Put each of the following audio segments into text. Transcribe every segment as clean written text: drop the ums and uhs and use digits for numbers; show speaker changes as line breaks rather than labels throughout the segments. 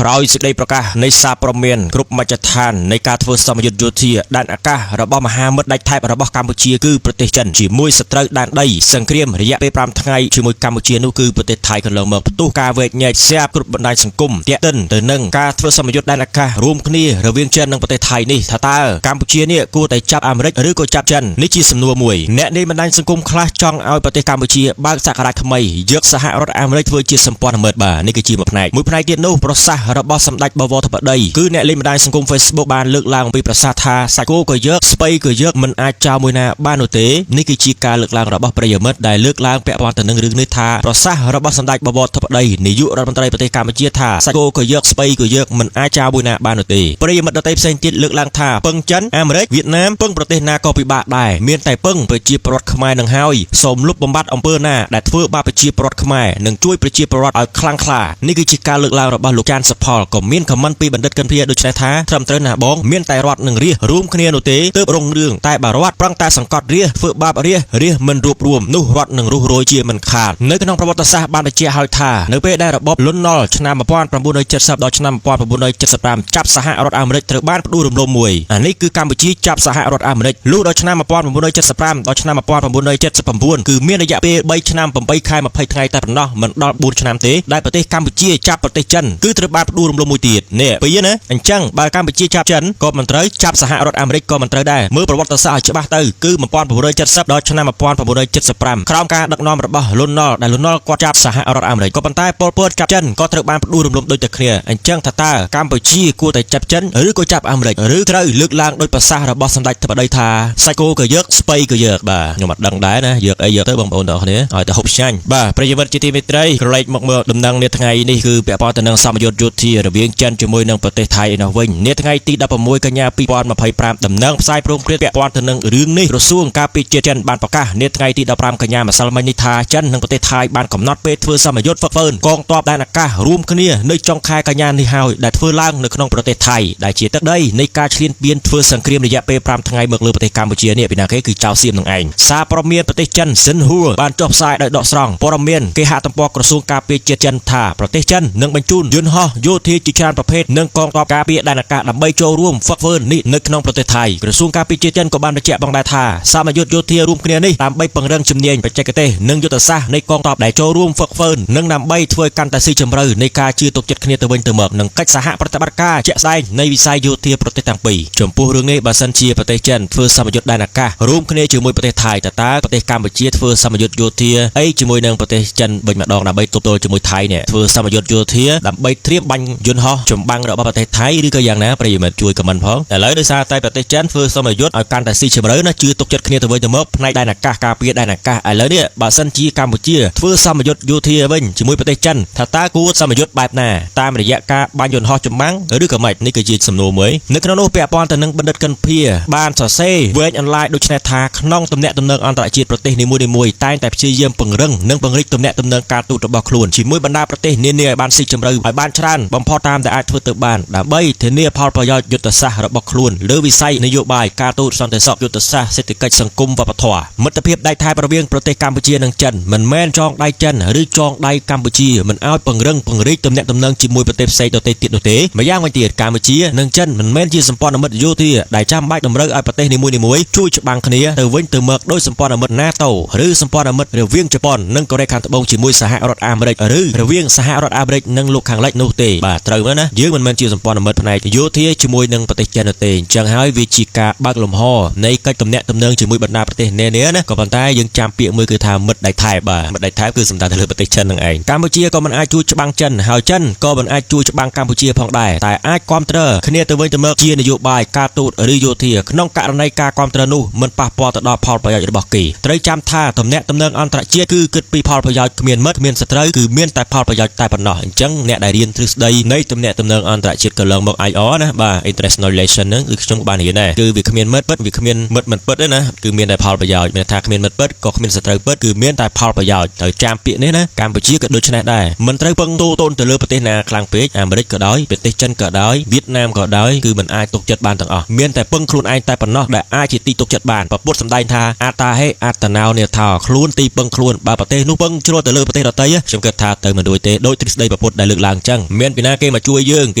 ក្រោយសេចក្តីប្រកាសនៃសារព្រមានគ្រប់មជ្ឈដ្ឋាននៃការធ្វើសមយុទ្ធយោធាដែនអាកាសរបស់មហាមិត្តដាច់ថែបរបស់កម្ពុជាគឺប្រទេសចិនជាមួយសត្រូវដែនដីសង្គ្រាមរយៈពេល5ថ្ងៃជាមួយកម្ពុជានោះគឺប្រទេសថៃកន្លងមកផ្ទុះការវែកញែកស្រាប់គ្រប់បណ្ដាញសង្គមទាក់ទិនទៅនឹងការធ្វើសមយុទ្ធដែនអាកាសរួមគ្នារវាងចិននិងប្រទេសថៃនេះថាតើកម្ពុជានេះគួរតែចាប់អាមេរិកឬក៏ចាប់ចិននេះជាសំណួរមួយអ្នកនៃបណ្ដាញសង្គមខ្លះចង់ឲ្យប្រទេសកម្ពុជាបើកសក្តានុពលថ្មីយកសហរដ្ឋអាមេរិកធ្វើជាសម្ព័ន្ធមិត្តបាទនេះគឺជាមួយផ្នែកទៀតនោះប្រសាសន៍របស់សម្ដេចបវរធិបតីគឺអ្នកលេងបណ្ដាញសង្គម Facebook បានលើកឡើងពីប្រសាសន៍ថាសាច់គោក៏យកស្ពៃក៏យកមិនអាចចោលមួយណាបាននោះទេនេះគឺជាការលើកឡើងរបស់ប្រិយមិត្តដែលលើកឡើងពាក់ព័ន្ធទៅនឹងរឿងនេះថាប្រសាសន៍របស់សម្ដេចបវរធិបតីនាយករដ្ឋមន្ត្រីប្រទេសកម្ពុជាថាសាច់គោក៏យកស្ពៃក៏យកមិនអាចចោលមួយណាបាននោះទេប្រិយមិត្តដទៃផ្សេងទៀតលើកឡើងថាពឹងចិនអាមេរិកវៀតណាមពឹងប្រទេសណាក៏ពិបាកដែរមានតែពឹងប្រជាពលរដ្ឋខ្មែរនឹងហើយសូមលុបបំបាត់អំពើណាដែលធ្វើបាបប្រជាពលរដ្ឋខ្មែរនិងជួយប្រជាពលរដ្ឋឲ្យខ្លាំងក្លានេះគឺជាការលើកឡើងរបស់លោកចានសុផលក៏មានខមមិនពីបណ្ឌិតកិនភីដូចនេះថាត្រឹមត្រូវណាបងមានតែរដ្ឋនឹងរាជរួមគ្នានោះទេទើបរុងរឿងតែបើរដ្ឋប្រឹងតែសង្កត់រាជធ្វើបាបរាជមិនរួបរวมនោះរដ្ឋនឹងរុះរយជាមិនខាតនៅក្នុងប្រវត្តិសាស្ត្របានបញ្ជាក់ឲ្យថានៅពេលដែលរបបលន់នល់ឆ្នាំ1970ដល់ឆ្នាំ1975ចាប់សហរដ្ឋអាមេរិកត្រូវបានផ្ដួលរំលំមួយអានេះគឺកម្ពុជាចាប់សហរដ្ឋអាមេរិកលុះដល់ឆ្នាំ1975ដល់ឆ្នាំ1979គឺមានរយៈពេល3ឆ្នាំ8ខែ20ថ្ងៃតែប៉ុណ្ណោះមិនដល់4ឆ្នាំទេដែលប្រទេសកម្ពុជាចាប់ប្រទេសចិនគឺត្រូវបានផ្ដួលរំលំមួយទៀតនេះពីណាអញ្ចឹងបើកម្ពុជាចាប់ចិនក៏មិនត្រូវចាប់សហរដ្ឋអាមេរិកក៏មិនត្រូវដែរមើលប្រវត្តិសាស្ត្រឲ្យច្បាស់ទៅគឺ1970ដល់ឆ្នាំ1975ក្រោមការដឹកនាំរបស់លន់នល់ដែលលន់នល់គាត់ចាប់សហរដ្ឋអាមេរិកក៏ប៉ុន្តែប៉ុលពតចាប់ចិនក៏ត្រូវបានផ្ដួលរំលំដូចតែគ្នាអញ្ចឹងថាតើកម្ពុជាគួរតែចាប់ចិនឬក៏ចាប់អាមេរិកឬត្រូវលើកឡើងដោយប្រសាសន៍របស់សម្ដេចធិបតីថាសាច់គោក៏យកស្ពៃក៏យកបាទខ្ញុំអត់ដឹងដែរណាយកអីយកទៅបងប្អូនទាំងគ្នាឲ្យតែហូបឆ្ងាញ់បាទប្រិយមិត្តជាទីមេត្រីក្រឡេកមកមើលដំណឹងនាថ្ងៃនេះគឺពាក់ព័ន្ធទៅនឹងសមយុទ្ធយោធារវាងចិនជាមួយនឹងប្រទេសថៃឯនោះវិញនាថ្ងៃទី16កញ្ញា2025ដំណឹងផ្សាយព្រមព្រៀងពាក់ព័ន្ធទៅនឹងរឿងនេះក្រសួងការពារជាតិចិនបានប្រកាសនាថ្ងៃទី15កញ្ញាម្សិលមិញនេះថាចិននិងប្រទេសថៃបានកំណត់ពេលធ្វើសមយុទ្ធហ្វឹកហ្វឺនកងទ័ពដែនអាកាសរួមគ្នានៅចុងខែកញ្ញានេះហើយដែលធ្វើឡើងនៅក្នុងប្រទេសថៃដែលជាទឹកដីនៃការឈ្លានពានធ្វើសង្គ្រាមរយៈពេល5ថ្ងៃមកលើប្រទេសកម្ពុជានេះពីណាគេគឺចៅសៀមនឹងឯងសារព័ត៌មានប្រទេសចិនសិនហួរបានចុះផ្សាយដោយដកស្រង់ព័ត៌មានគេហទំព័រក្រសួងការពារជាតិចិនថាប្រទេសចិននឹងបញ្ជូនយន្តហោះយោធាជាច្រើនប្រភេទនិងកងទ័ពការពារដែនអាកាសដើម្បីចូលរួមហ្វឹកហ្វឺននេះនៅក្នុងប្រទេសថៃក្រសួងការពារជាតិចិនក៏បានបញ្ជាក់ផងដែរថាសមយុទ្ធយោធារួមគ្នានេះដើម្បីពង្រឹងជំនាញបច្ចេកទេសនិងយុទ្ធសាស្ត្រនៃកងទ័ពដែលចូលរួមហ្វឹកហ្វឺននិងដើម្បីធ្វើកាន់តែស៊ីជម្រៅនៃការជឿទុកចិត្តគ្នាទៅវិញទៅមកនិងកិច្ចសហប្រតិបត្តិការជាក់ស្ដែងនៃវិស័យយោធាប្រទេសទាំងពីរចំពោះរឿងនេះបើសិនជាប្រទេសចិនធ្វើសមយុទ្ធដែនអាកាសរួមគ្នាជាមួយប្រទេសថៃតើប្រទេសកម្ពុជាធ្វើសមយុទ្ធយោធាអីជាមួយនឹងប្រទេសចិនវិញម្ដងដើម្បីទប់ទល់ជាមួយថៃនេះធ្វើសមយុទ្ធយោធាដើម្បីត្រៀមបាញ់យន្តហោះចម្បាំងរបស់ប្រទេសថៃឬក៏យ៉ាងណាប្រិយមិត្តជួយខមមិនផងឥឡូវដោយសារតែប្រទេសចិនធ្វើសមយុទ្ធឲ្យកាន់តែស៊ីជម្រៅណាជឿទុកចិត្តគ្នាទៅវិញទៅមកផ្នែកដែនអាកាសការពារដែនអាកាសឥឡូវនេះបើសិនជាកម្ពុជាធ្វើសមយុទ្ធយោធាវិញជាមួយប្រទេសចិនថាតើគួរសមយុទ្ធបែបណាតាមរយៈការបាញ់យន្តហោះចម្បាំងឬក៏មិននេះគឺជាសំណួរមួយនៅក្នុងនោះពាក់ព័ន្ធទៅនឹងបណ្ឌិតកិនភៀបានសរសេរវែងអនឡាញដូចនេះថាក្នុងទំនាក់ទំនងអន្តរជាតិប្រទេសនីមួយៗតែងតែព្យាយាមពង្រឹងនិងពង្រីកទំនាក់ទំនងការទូតរបស់ខ្លួនជាមួយបណ្ដាប្រទេសនានាឲ្យបានស៊ីជម្រៅឲ្យបានច្រើនបំផុតតាមដែលអាចធ្វើទៅបានដើម្បីធានាផលប្រយោជន៍យុទ្ធសាស្ត្ររបស់ខ្លួនលើវិស័យនយោបាយការទូតសន្តិសុខយុទ្ធសាស្ត្រសេដ្ឋកិច្ចសង្គមវប្បធម៌មិត្តភាពដៃថែបរវាងប្រទេសកម្ពុជានិងចិនមិនមែនចងដៃចិនឬចងដៃកម្ពុជាមិនឲ្យពង្រឹងពង្រីកទំនាក់ទំនងជាមួយប្រទេសផ្សេងដទៃទៀតនោះទេម្យ៉ាងវិញទៀតកម្ពុជានិងចិនមិនមែនជាសម្ព័ន្ធមិត្តយោធាដែលចាំបាច់តម្រូវឲ្យប្រទេសនីមួយៗជួយច្បាំងគ្នាទៅវិញទៅមកដោយសម្ព័ន្ធមិត្ត NATO ឬសម្ព័ន្ធមិត្តរវាងជប៉ុននិងកូរ៉េខាងត្បូងជាមួយសហរដ្ឋអាមេរិកឬរវាងសហរដ្ឋអាមេរិកនិងលោកខាងលិចនោះទេបាទត្រូវណាយើងមិនមែនជាសម្ព័ន្ធមិត្តផ្នែកយោធាជាមួយនឹងប្រទេសចិននោះទេអញ្ចឹងហើយវាជាការបើកលំហនៃកិច្ចទំនាក់ទំនងជាមួយបណ្ដាប្រទេសនានាណាក៏ប៉ុន្តែយើងចាំពាក្យមួយគឺថាមិត្តដៃថែបបាទមិត្តដៃថែបគឺសំដៅទៅលើប្រទេសចិននឹងឯងកម្ពុជាក៏មិនអាចជួយច្បាំងចិនហើយចិនក៏មិនអាចជួយច្បាំងកម្ពុជាផងដែរតែអាចគ្រប់គ្រងគ្នាទៅវិញទៅមកជានយោបាយការទូតឬយោធាក្នុងករណីការគ្រប់គ្រងនោះមិនប៉ះពាល់ទៅដល់ផលប្រយោជន៍របស់គេត្រូវចាំថាទំនាក់ទំនងអន្តរជាតិគឺគិតពីផលប្រយោជន៍គ្មានមិត្តគ្មានសត្រូវគឺមានតែផលប្រយោជន៍តែប៉ុណ្ណោះអញ្ចឹងអ្នកដែលរៀនទ្រឹស្ដីនៃទំនាក់ទំនងអន្តរជាតិកន្លងមក IR ណាបាទ International Relation ហ្នឹងគឺខ្ញុំបានរៀនដែរគឺវាគ្មានមិត្តពិតវាគ្មានមិត្តមិនពិតទេណាគឺមានតែផលប្រយោជន៍មានថាគ្មានមិត្តពិតក៏គ្មានសត្រូវពិតគឺមានតែផលប្រយោជន៍ត្រូវចាំពាក្យនេះណាកម្ពុជាក៏ដូចនេះដែរមិនត្រូវពឹងទូតូនទៅលើប្រទេសណាខ្លាំងពេកអាមេរិកក៏ដោយប្រទេសចិនក៏ដោយវៀតណាមក៏ដោយគឺមិនអាចទុកចិត្តបានទាំងអស់មានតែពឹងខ្លួនឯងតែប៉ុណ្ណោះដែលអាចជាទីទុកចិត្តបានពុទ្ធសម្ដែងថាអតាហេអតណោនេថាខ្លួនទីពឹងខ្លួនបើប្រទេសនោះពឹងជ្រុលទៅលើប្រទេសដទៃខ្ញុំគិតថាទៅមិនរួចទេដោយទ្រឹស្ដីពុទ្ធដែលលើកឡើងចឹងមាន មានពីណាគេមកជួយយើងគ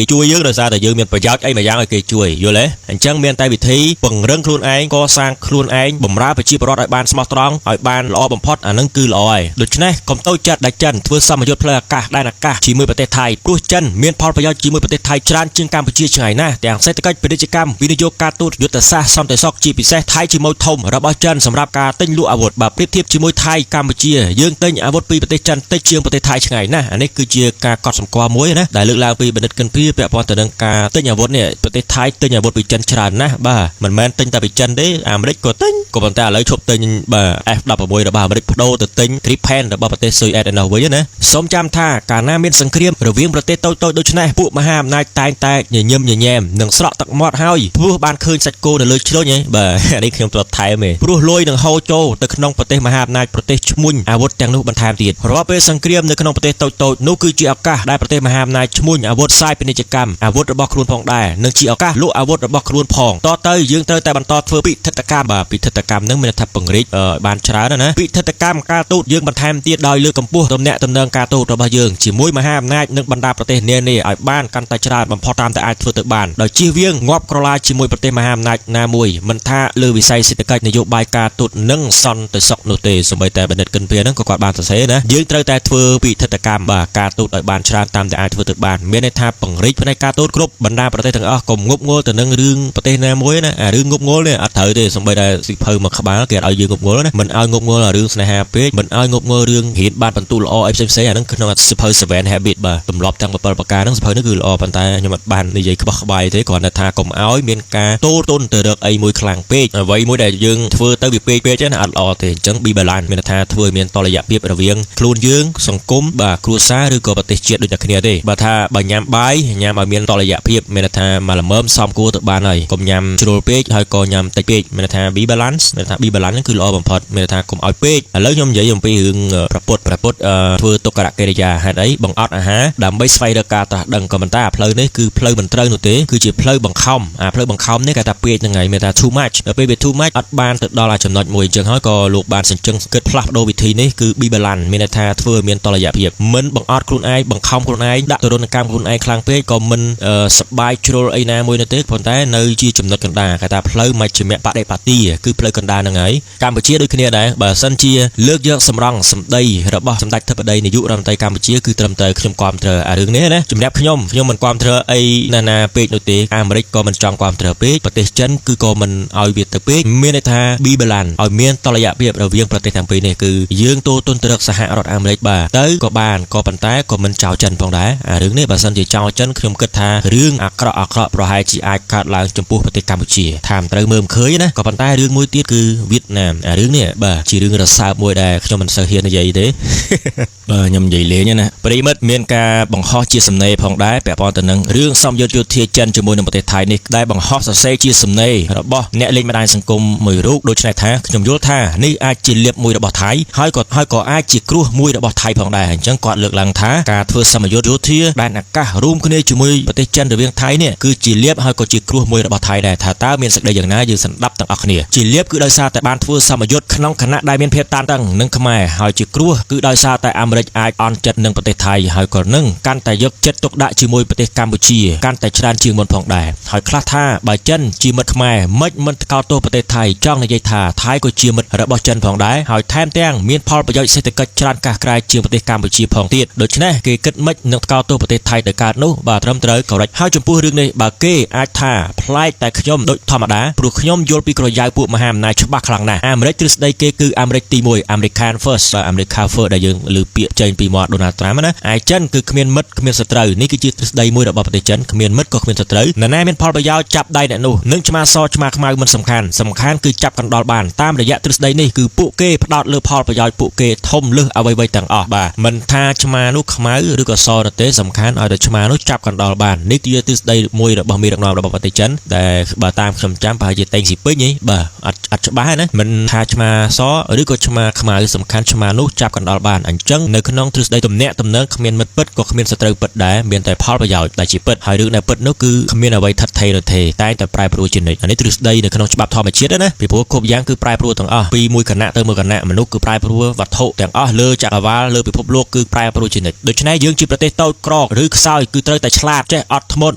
េជួយយើងដោយសារតែយើងមានប្រយោជន៍អីមួយយ៉ាងឲ្យគេជួយយល់ទេអញ្ចឹងមានតែវិធីពង្រឹងខ្លួនឯងកសាងខ្លួនឯងបំរើប្រជាពលរដ្ឋឲ្យបានស្មោះត្រង់ឲ្យបានល្អបំផុតអានឹងគឺល្អហើយដូច្នេះកុំតូចចិត្តដែលចិនធ្វើសម្ពយុទ្ធផ្លូវអាកាសដែនអាកាសជាមួយប្រទេសថៃព្រោះចិនមានផលប្រយោជន៍ជាមួយប្រទេសថៃច្រើនជាងកម្ពុជាឆ្ងាយណាស់ទាំងសេដ្ឋកិច្ចពាណិជ្ជកម្មវិនិយោគការទូតយុទ្ធសាស្ត្រសន្តិសុខជាពិសេសថៃជាម៉ូតធំរបស់ចិនសម្រាប់ការទិញលក់អាវុធបើប្រៀបធៀបជាមួយថៃកម្ពុជាយើងទិញអាវុធពីប្រទេសចិនតិចជាងប្រទេសថៃឆ្ងាយណាស់អានេះគឺជាការកត់សម្គាល់មួយណាដែលលើកឡើងពីបណ្ឌិតកិនព្រាពាក់ព័ន្ធទៅនឹងការទិញអាវុធនេះប្រទេសថៃទិញអាវុធពីចិនច្រើនណាស់បាទមិនមែនទិញតែពីចិនទេអាមេរិកក៏ទិញក៏ប៉ុន្តែឥឡូវឈប់ទិញបាទ F16 របស់អាមេរិកបដូរទៅទិញ Gripen របស់ប្រទេសស៊ុយអែតឯនោះវិញណាសូមចាំថាកាលណាមានសង្គ្រាមរវាងប្រទេសតូចៗដូចនេះពួកមហាអំណាចតែងតែញញឹមញញែមនឹងស្រក់ទឹកមាត់ហើយព្រោះបានឃើញសាច់គោនៅលើជ្រុញហ៎បាទនេះខ្ញុំត្រូវថែមទេព្រោះលុយនឹងហូរចូលទៅក្នុងប្រទេសមហាអំណាចប្រទេសឈ្មួញអាវុធទាំងនោះបន្ថែមទៀតរាល់ពេលសង្គ្រាមនៅក្នុងប្រទេសតូចៗនោះគឺជាឱកាសដែលប្រទេសមហាអំណាចឈ្មួញអាវុធផ្សាយពាណិជ្ជកម្មអាវុធរបស់ខ្លួនផងដែរនិងជាឱកាសលក់អាវុធរបស់ខ្លួនផងតទៅយើងត្រូវតែបន្តធ្វើពិធិដ្ឋកម្មបាទពិធិដ្ឋកម្មនឹងមានថាពង្រីកបានច្រើនណាពិធិដ្ឋកម្មការទូតយើងបន្ថែមទៀតដោយលើកកម្ពស់ទំនាក់ទំនងការទូតរបស់យើងជាមួយមហាអំណាចនិងបណ្ដាប្រទេសនានាឲ្យបានកាន់តែច្រើនបំផុតតាមតែអាចធ្វើទៅបានដោយជៀសវាងងាប់ក្រឡាជាមួយប្រទេសមហាអំណាចណាមួយមិនថាលើវិស័យសេដ្ឋកិច្ចនយោបាយការទូតនិងសន្តិសុខនោះទេសូម្បីតែបណ្ឌិតកិនព្រាហ្នឹងក៏គាត់បានសរសេរណាយើងត្រូវតែធ្វើពិធិដ្ឋកម្មបាទការទូតឲ្យបានច្រើនតាមតែអាចធ្វើទៅបានមានន័យថាពង្រីកផ្នែកការទូតគ្រប់បណ្ដាប្រទេសទាំងអស់កុំងប់ងល់ទៅនឹងរឿងប្រទេសណាមួយណាអារឿងងប់ងល់នេះអត់ត្រូវទេសូម្បីតែសិភៅមួយក្បាលគេអត់ឲ្យយើងងប់ងល់ណាមិនឲ្យងប់ងល់រឿងស្នេហាពេកមិនឲ្យងប់ងល់រឿងរៀនបានបន្ទូលល្អអីផ្សេងៗអាហ្នឹងក្នុងសិភៅ 7 Habits បាទទម្លាប់ទាំង7ប្រការហ្នឹងសិភៅនេះគឺល្អប៉ុន្តែខ្ញុំអត់បាននិយាយក្បោះក្បាយទេគ្រាន់តែថាកុំឲ្យមានការតូលទុនទៅរកអីមួយខ្លាំងពេកអ្វីមួយដែលយើងធ្វើទៅវាពេកណាអត់ល្អទេអញ្ចឹង be balance មានថាធ្វើឲ្យមានតុល្យភាពរវាងខ្លួនយើងសង្គមបាទគ្រួសារឬក៏ប្រទេសជាតិដូចតែគ្នាទេបើថាបើញ៉ាំបាយញ៉ាំឲ្យមានតុល្យភាពមានថាមកល្មមសមគួរទៅបានហើយកុំញ៉ាំជ្រុលពេកហើយក៏ញ៉ាំតិចពេកមានថា be balance មានថា be balance ហ្នឹងគឺល្អបំផុតមានថាកុំឲ្យពេកឥឡូវខ្ញុំនិយាយអំពីរឿងប្រពុតធ្វើទុក្ករកិរិយាហេតុអីបង្អត់អាហារដើម្បីស្វែងរកការត្រាស់ដឹងក៏ប៉ុន្តែផ្លូវនេះគឺផ្លូវមិនត្រូវនោះទេគឺជាផ្លូវបង្ខំផ្លូវបង្ខំនេះគេថាពេកហ្នឹងហើយមានថា too much ដល់ពេលវា too much អត់បានទៅដល់ចំណុចមួយអញ្ចឹងហើយក៏លោកបានសញ្ជឹងគិតផ្លាស់ប្ដូរវិធីនេះគឺ be balance មានថាធ្វើឲ្យមានតុល្យភាពមិនបង្អត់ខ្លួនឯងបង្ខំខ្លួនឯងដាក់ទរណកម្មខ្លួនឯងខ្លាំងពេកក៏មិនសប្បាយជ្រុលអីណាមួយនោះទេប៉ុន្តែនៅជាចំណុចកណ្ដាលគេថាផ្លូវមជ្ឈិមបដិបត្តិគឺផ្លូវកណ្ដាលហ្នឹងហើយកម្ពុជាដូចគ្នាដែរបើសិនជាលើកយកសម្រងសម្ដីរបស់សម្ដេចធិបតីនាយករដ្ឋមន្ត្រីកម្ពុជាគឺត្រឹមត្រូវខ្ញុំគាំទ្រអារឿងនេះណាសម្រាប់ខ្ញុំមិនគាំទ្រអីណាពេកនោះទេអាមេរិកក៏មិនចង់គាំទ្រពេកប្រទេសចិនគឺក៏មិនឲ្យវាទៅពេកមានន័យថា be balance ឲ្យមានតុល្យភាពរវាងប្រទេសទាំងពីរនេះគឺយើងទូទុនទៅរកសហរដ្ឋអាមេរិកបាទទៅក៏បានក៏ប៉ុន្តែក៏មិនចោលចិនផងដែរអារឿងនេះបើសិនជាចោលចិនខ្ញុំគិតថារឿងអាក្រក់ប្រហែលជាអាចកើតឡើងចំពោះប្រទេសកម្ពុជាថាមិនត្រូវមើលមិនឃើញណាក៏ប៉ុន្តែរឿងមួយទៀតគឺវៀតណាមអារឿងនេះបាទជារឿងរសើបមួយដែលខ្ញុំមិនសូវហ៊ាននិយាយទេបាទខ្ញុំនិយាយលេងណាប្រិមិត្តមានការបង្ហោះជាសំណេរផងដែរពាក់ព័ន្ធទៅនឹងរឿងសម្ពយុទ្ធយោធាចិនជាមួយនឹងប្រទេសថៃនេះដែលបង្ហោះសរសេរជាសំណេររបស់អ្នកលេងបណ្ដាញសង្គមមួយរូបដូច្នេះថាខ្ញុំយល់ថានេះអាចជាលៀបមួយរបស់ថៃហើយក៏អាចជាគ្រោះមួយរបស់ថៃផងដែរអញ្ចឹងគាត់លើកឡើងថាការធ្វើសម្ពយុទ្ធយោធាដែនអាកាសរួមគ្នាជាមួយប្រទេសចិនរវាងថៃនេះគឺជាលៀបហើយក៏ជាគ្រោះមួយរបស់ថៃដែរថាតើមានសេចក្តីយ៉ាងណាយើងស្ដាប់ទាំងអស់គ្នាជាលៀបគឺដោយសារតែបានធ្វើសម្ពយុទ្ធក្នុងខណៈដែលមានភាពតានតឹងនឹងខ្មែរហើយជាគ្រោះគឺដោយសារតែអាមេរិកអាចអន់ចិត្តនឹងប្រទេសថៃហើយក៏នឹងកាន់តែយកចិត្តទុកដាក់ជាមួយប្រទេសកម្ពុជាកាន់តែច្រើនជាងមុនផងដែរហើយខ្លះថាបើចិនជាមិត្តខ្មែរមិនថ្កោលទោសប្រទេសថៃចង់និយាយថាថៃក៏ជាមិត្តរបស់ចិនផងដែរហើយថែមទាំងមានផលប្រយោជន៍សេដ្ឋកិច្ចច្រើនកាសក្រៃជាងប្រទេសកម្ពុជាផងទៀតដូច្នេះគេគិតមិននឹងថ្កោលទោសប្រទេសថៃទៅកើតនោះបាទត្រឹមត្រូវកូរ៉េតហើយចំពោះរឿងនេះបើគេអាចថាប្លែកតែខ្ញុំដូចធម្មតាព្រោះខ្ញុំយល់ពីក្រយៅពួកមហាអំណាចច្បាស់ខ្លាំងណាស់អាមេរិកទ្រឹស្ដីគេគឺអាមេរិកទី1 American First បាទ America First ដែលយើងលើពាក្យចេញពីមាត់ដូណាល់ត្រាំណាឯចិនគឺគ្មានមិត្តគ្មានសត្រូវនេះគឺជាទ្រឹស្ដីមួយរបស់ប្រទេសចិនគ្មានមិត្តក៏គ្មានសត្រូវណ៎ណាមានផលប្រយោជន៍ចាប់ដៃអ្នកនោះនឹងឆ្មាសឆ្មាខ្មៅមិនសំខាន់គឺចាប់កណ្ដោលបានតាមរយៈទ្រឹស្ដីនេះគឺពួកគេផ្ដោតលើផលប្រយោជន៍ពួកគេធំលើសអ្វីៗទាំងអស់បាទមិនថាឆ្មានោះខ្មៅឬក៏សនោះទេសំខាន់ឲ្យតែឆ្មានោះចាប់កណ្ដោលបាននេះជាទ្រឹស្ដីមួយរបស់មេដឹកនាំរបស់ប្រទេសចិនដែលបើតាមខ្ញុំចាំប្រហែលជាតេងស៊ីពេញហីបាទអត់ច្បាស់ណាមិនថាឆ្មាសឬក៏ឆ្មាខ្មៅសំខាន់ឆ្មានោះចាប់កណ្ដោលបានអញ្ចឹងនៅក្នុងទ្រឹស្ដីទំនាក់ទំនងគ្មានមិត្តពិតក៏គ្មានសត្រូវពិតដែរមានតែផលប្រយោជន៍ដែលជាពិតហើយរឿងដែលពិតនោះគឺគ្មានអ្វីថិតថេរទេតែតែប្រែប្រួលជានិច្ចអានេះទ្រឹស្ដីនៅក្នុងច្បាប់ធម្មជាតិណាពីព្រោះគ្រប់យ៉ាងគឺប្រែប្រួលទាំងអស់ពីមួយគណៈទៅមួយគណៈមនុស្សគឺប្រែប្រួលវត្ថុទាំងអស់លើចក្រវាឡលើពិភពលោកគឺប្រែប្រួលជានិច្ចដូច្នេះយើងជាប្រទេសតូចក្រ កឬខ្សោយគឺត្រូវតែឆ្លាតចេះអត់ធ្មត់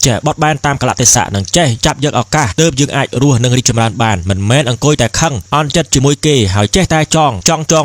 ចេះបត់បែនតាមកលៈទេសៈនិងចេះចាប់យកឱកាសទើបយើងអាចរស់និងរីកចម្រើនបានមិនមែនអង្គុយតែខឹងអន់ចិត្តជាមួយគេហើយចេះតែចង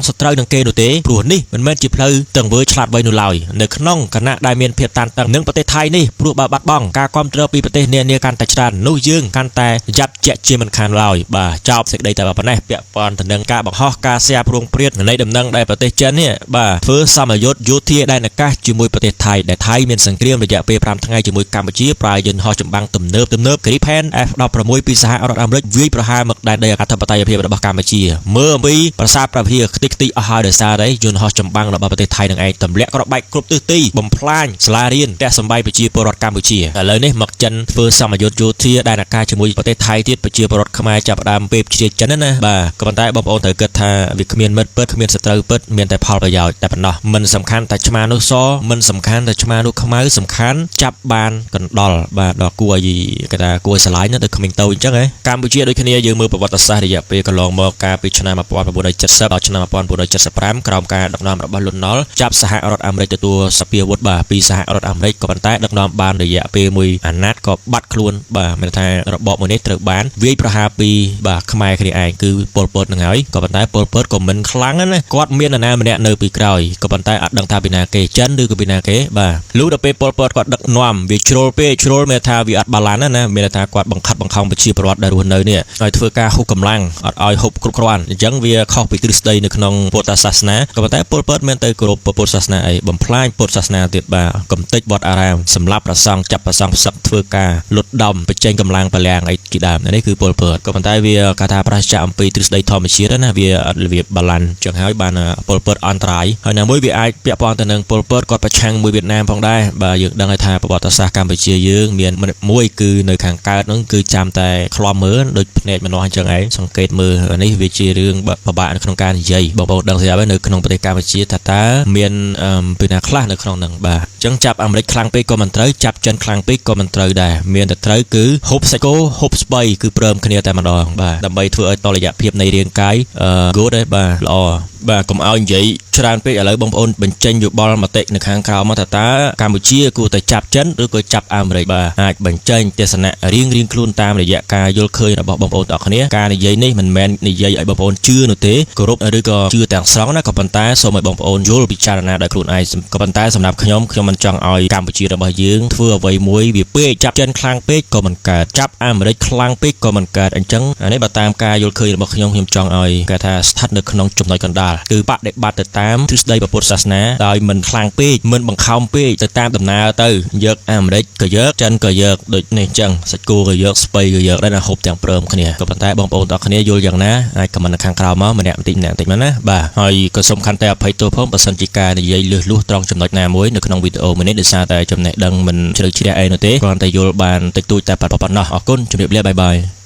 សត្រូវនឹងគេនោះទេព្រោះនេះមិនមែនជាផ្លូវទង្វើឆ្លាតវៃនោះឡើយនៅក្នុងគណៈដែលមានភាពតានតឹងនឹងប្រទេសថៃនេះព្រោះបើបាត់បង់ការគ្រប់គ្រងពីប្រទេសនានាកាន់តែច្រើននោះយើងកាន់តែយ៉ាប់ជាក់ជាមិនខានឡើយបាទចោបសេចក្តីតែប៉ុណ្ណេះពាក់ព័ន្ធទៅនឹងការបង្ហោះការស្យាព្រងព្រាតនៃដំណឹងដែលប្រទេសចិននេះបាទធ្វើសមយុទ្ធយោធាដែនអាកាសជាមួយប្រទេសថៃដែលថៃមានសង្គ្រាមរយៈពេល5ថ្ងៃជាមួយកម្ពុជាប្រើយន្តហោះចម្បាំងទំនើប Gripen F-16 ពីសហរដ្ឋអាមេរិកវាយប្រហារមកដែនដីអធិបតេយ្យភាពរបស់កម្ពុជាមើលអំពីប្រាសាទព្រះវិហារខ្ទេចខ្ទីអស់ហើយដោយសារតែយន្តហោះចម្បាំងរបស់ប្រទេសថៃនឹងឯងទម្លាក់គ្រាប់បែកគ្រប់ទិសទីបំផ្លាញសាលារៀនផ្ទះសម្បែងប្រជាពលរដ្ឋកម្ពុជាឥឡូវនេះមកចិនធ្វើសមយុទ្ធយោធាដែនអាកាសជាមួយប្រទេសថៃទៀតប្រជាពលរដ្ឋខ្មែរចាប់ផ្ដើមពេបជាចិនណាបាទក៏ប៉ុន្តែបងប្អូនត្រូវគិតថាវាគ្មានមិត្តពិតគ្មានសត្រូវពិតមានតែផលប្រយោជន៍តែប៉ុណ្ណោះមិនសំខាន់តែឆ្មានោះសមិនសំខាន់តែឆ្មានោះខ្មៅសំខាន់ចាប់បានកណ្ដុរបាទដល់គួរឲ្យគេថាគួរឲ្យស្រឡាញ់ណាទៅក្មេងតូចអញ្ចឹងហ៎កម្ពុជាដូចគ្នាយើងមើលប្រវត្តិសាស្ត្ររយៈពេលកន្លងមកកាលពីឆ្នាំ1970ដល់ឆ្នាំ1975ក្រោមការដឹកនាំរបស់លន់ ណុលចាប់សហរដ្ឋអាមេរិកទទួលសពាវុធបាទពីសហរដ្ឋអាមេរិកក៏ប៉ុន្តែដឹកនាំបានរយៈពេលមួយអាណត្តិក៏បាត់ខ្លួនបាទមានថារបបមួយនេះត្រូវបានវាយប្រហារពីបាទខ្មែរគ្នាឯងគឺប៉ុលពតនឹងហើយក៏ប៉ុន្តែប៉ុលពតក៏មិនខ្លាំងណាគាត់មាននរណាម្នាក់នៅពីក្រោយក៏ប៉ុន្តែអត់ដឹងថាពីណាគេចិនឬក៏ពីណាគេបាទលុះដល់ពេលប៉ុលពតគាត់ដឹកនាំវាជ្រុលពេកជ្រុលមានថាវាអត់បាឡានណាមានថាគាត់បង្ខិតបង្ខំប្រជាពលរដ្ឋដែលរស់នៅនេះឲ្យធ្វើការហុកកម្លាំងអត់ឲ្យហុកគ្រប់គ្រាន់អញ្ចឹងវាខុសពីទ្រឹស្ដីនៅក្នុងពុទ្ធសាសនាក៏ប៉ុន្តែប៉ុលពតមានទៅគោរពពុទ្ធសាសនាអីបំផ្លាញពុទ្ធសាសនាទៀតបាទកំទេចវត្តអារាមសម្រាប់ប្រសង់ចាប់ប្រសង់ផ្សឹកធ្វើការលុតដំបញ្ចេញកម្លាំងបលាំងអីជាដើមនេះគឺប៉ុលពតក៏ប៉ុន្តែវាកាថាប្រឆាំងអំពីទ្រឹស្ដីធម្មជាតិណាវាអត់របៀបបាឡាន់ចឹងហើយបានប៉ុលពតអន្តរាយហើយណាមួយវាអាចពាក់ព័ន្ធទៅនឹងប៉ុលពតគាត់ប្រឆាំងមួយវៀតណាមផងដែរបាទយើងដឹងហើយថាប្រវត្តិសាស្ត្រកម្ពុជាយើងមានមួយគឺនៅខាងកើតហ្នឹងគឺចាំតែខ្លំមើលដូចភ្នែកម្នាស់អញ្ចឹងឯងសង្កេតមើលនេះវាជារឿងពិបាកនៅក្នុងការនិយាយបងប្អូនដឹងស្រាប់ហើយនៅក្នុងប្រទេសកម្ពុជាថាតើមានពីណាខ្លះនៅក្នុងហ្នឹងបាទអញ្ចឹងចាប់អាមេរិកខ្លាំងពេកក៏មិនត្រូវចាប់ចិនខ្លាំងពេកក៏មិនត្រូវដែរមានតែត្រូវគឺហូបសាច់គោហូបស្បៃគឺព្រមគ្នាតែម្ដងបាទដើម្បីធ្វើឲ្យតុល្យភាពនៃរាងកាយgood ដែរបាទល្អបាទកុំឲ្យនិយាយច្រើនពេកឥឡូវបងប្អូនបញ្ចេញយោបល់មតិនៅខាងក្រៅមកថាតើកម្ពុជាគួរតែចាប់ចិនឬក៏ចាប់អាមេរិកបាទអាចបញ្ចេញទស្សនៈរៀងខ្លួនតាមរយៈការយល់ឃើញរបស់បងប្អូនទាំងអស់គ្នាការនិយាយនេះមិនមែននិយាយឲ្យបងប្អូនជឿនោះទេគោរពឬក៏ជឿទាំងស្រុងណាក៏ប៉ុន្តែសូមឲ្យបងប្អូនយល់ពិចារណាដោយខ្លួនឯងក៏ប៉ុន្តែសម្រាប់ខ្ញុំមិនចង់ឲ្យកម្ពុជារបស់យើងធ្វើអ្វីមួយវាពេកចាប់ចិនខ្លាំងពេកក៏មិនកើតចាប់អាមេរិកខ្លាំងពេកក៏មិនកើតអញ្ចឹងអានេះបើតាមការយល់ឃើញរបស់ខ្ញុំចង់ឲ្យគេថាស្ថិតនៅក្នុងចំណុចកណ្ដាលគឺបដិបត្តិទៅតាមទ្រឹស្ដីពុទ្ធសាសនាដោយមិនខ្លាំងពេកមិនបង្ខំពេកទៅតាមដំណើរទៅយកអាមេរិកក៏យកចិនក៏យកដូចនេះអញ្ចឹងសាច់គោក៏យកស្ពៃក៏យកដែរណាហូបទាំងព្រមគ្នាក៏ប៉ុន្តែបងប្អូនទាំងគ្នាយល់យ៉ាងណាអាចខមមិននៅខាងក្រៅមកម្នាក់បន្តិចមកណាបាទហើយក៏សូមខន្តីអភ័យទោសផងបើសិនជាការនិយាយលឺលួសត្រង់ចំណុចណាមួយនៅក្នុងវីដេអូមួយនេះដោយសារតែចំណេះដឹងមិនជ្រៅជ្រះអីនោះទេគ្រាន់តែយល់បានតិចតួចតែប៉ុណ្ណោះអរគុណជម្រាបលាបាយបាយ